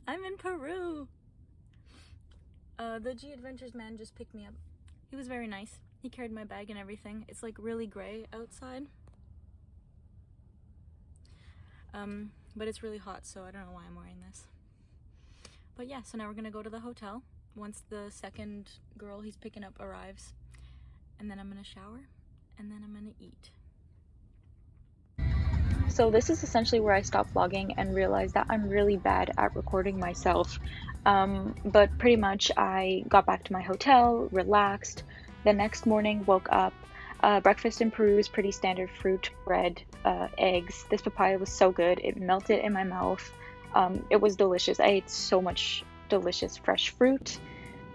I'm in Peru. The G Adventures man just picked me up. He was very nice. He carried my bag and everything. It's like really gray outside. But it's really hot, so I don't know why I'm wearing this. But yeah, so now we're gonna go to the hotel once the second girl he's picking up arrives. And then I'm gonna shower, and then I'm gonna eat. So this is essentially where I stopped vlogging and realized that I'm really bad at recording myself. But pretty much I got back to my hotel, relaxed. The next morning, woke up. Breakfast in Peru is pretty standard: fruit, bread, eggs. This papaya was so good. It melted in my mouth. It was delicious. I ate so much delicious fresh fruit.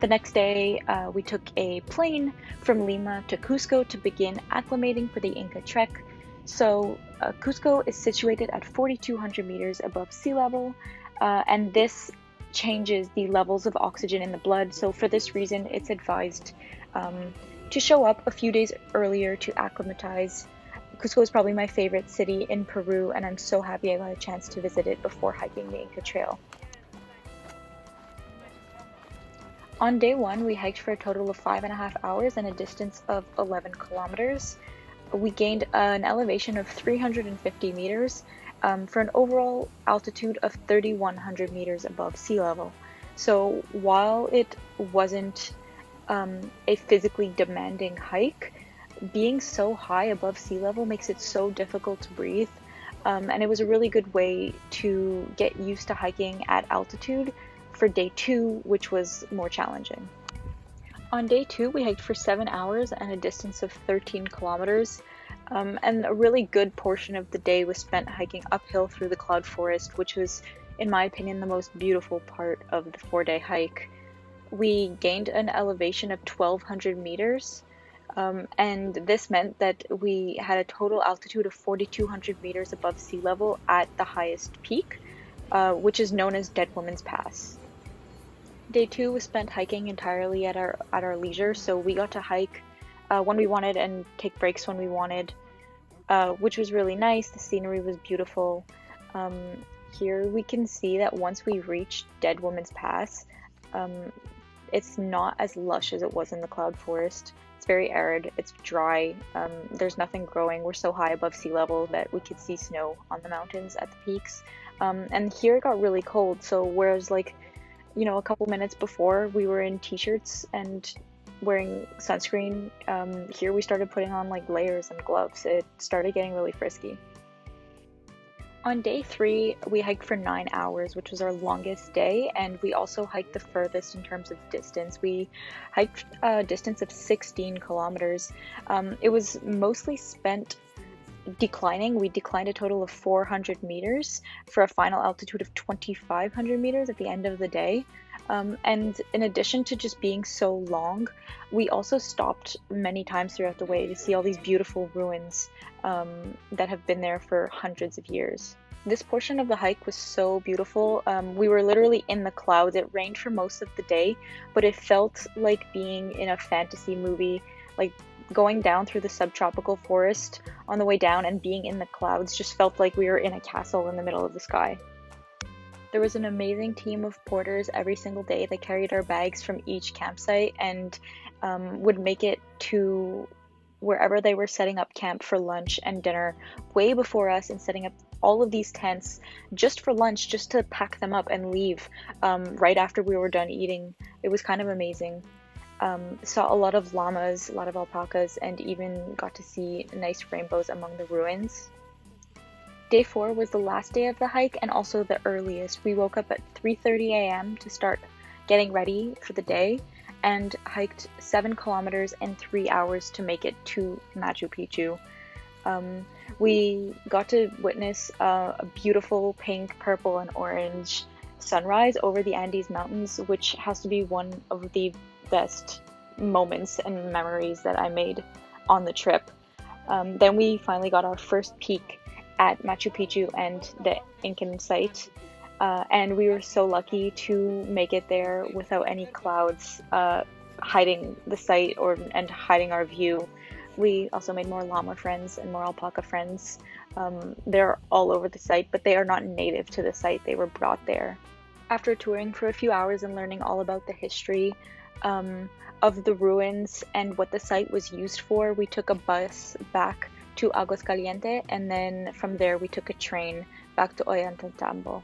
The next day, we took a plane from Lima to Cusco to begin acclimating for the Inca trek. So Cusco is situated at 4,200 meters above sea level, and this changes the levels of oxygen in the blood. So for this reason, it's advised to show up a few days earlier to acclimatize. Cusco is probably my favorite city in Peru, and I'm so happy I got a chance to visit it before hiking the Inca Trail. On day one, we hiked for a total of 5.5 hours and a distance of 11 kilometers. We gained an elevation of 350 meters for an overall altitude of 3,100 meters above sea level. So while it wasn't a physically demanding hike, being so high above sea level makes it so difficult to breathe. And it was a really good way to get used to hiking at altitude for day two, which was more challenging. On day two, we hiked for 7 hours and a distance of 13 kilometers. And a really good portion of the day was spent hiking uphill through the cloud forest, which was, in my opinion, the most beautiful part of the 4-day hike. We gained an elevation of 1,200 meters, and this meant that we had a total altitude of 4,200 meters above sea level at the highest peak, which is known as Dead Woman's Pass. Day two was spent hiking entirely at our leisure, so we got to hike when we wanted and take breaks when we wanted, which was really nice. The scenery was beautiful. Here we can see that once we reached Dead Woman's Pass, it's not as lush as it was in the cloud forest. It's very arid, it's dry, there's nothing growing. We're so high above sea level that we could see snow on the mountains at the peaks. And here it got really cold, so whereas a couple minutes before we were in t-shirts and wearing sunscreen, here we started putting on layers and gloves. It started getting really frisky. On day three, we hiked for 9 hours, which was our longest day, and we also hiked the furthest in terms of distance. We hiked a distance of 16 kilometers. It was mostly spent declining. We declined a total of 400 meters for a final altitude of 2,500 meters at the end of the day. And in addition to just being so long, we also stopped many times throughout the way to see all these beautiful ruins that have been there for hundreds of years. This portion of the hike was so beautiful. We were literally in the clouds. It rained for most of the day, but it felt like being in a fantasy movie, like going down through the subtropical forest on the way down and being in the clouds just felt like we were in a castle in the middle of the sky. There was an amazing team of porters every single day that carried our bags from each campsite and would make it to wherever they were setting up camp for lunch and dinner way before us, and setting up all of these tents just for lunch, just to pack them up and leave right after we were done eating. It was kind of amazing. Saw a lot of llamas, a lot of alpacas, and even got to see nice rainbows among the ruins. Day 4 was the last day of the hike and also the earliest. We woke up at 3:30 a.m. to start getting ready for the day and hiked 7 kilometers in 3 hours to make it to Machu Picchu. We got to witness a beautiful pink, purple, and orange sunrise over the Andes Mountains, which has to be one of the best moments and memories that I made on the trip. Then we finally got our first peak at Machu Picchu and the Incan site, and we were so lucky to make it there without any clouds hiding the site and hiding our view. We also made more llama friends and more alpaca friends. They're all over the site, but they are not native to the site. They were brought there. After touring for a few hours and learning all about the history um, of the ruins and what the site was used for, we took a bus back to Aguascaliente, and then from there we took a train back to Ollantaytambo.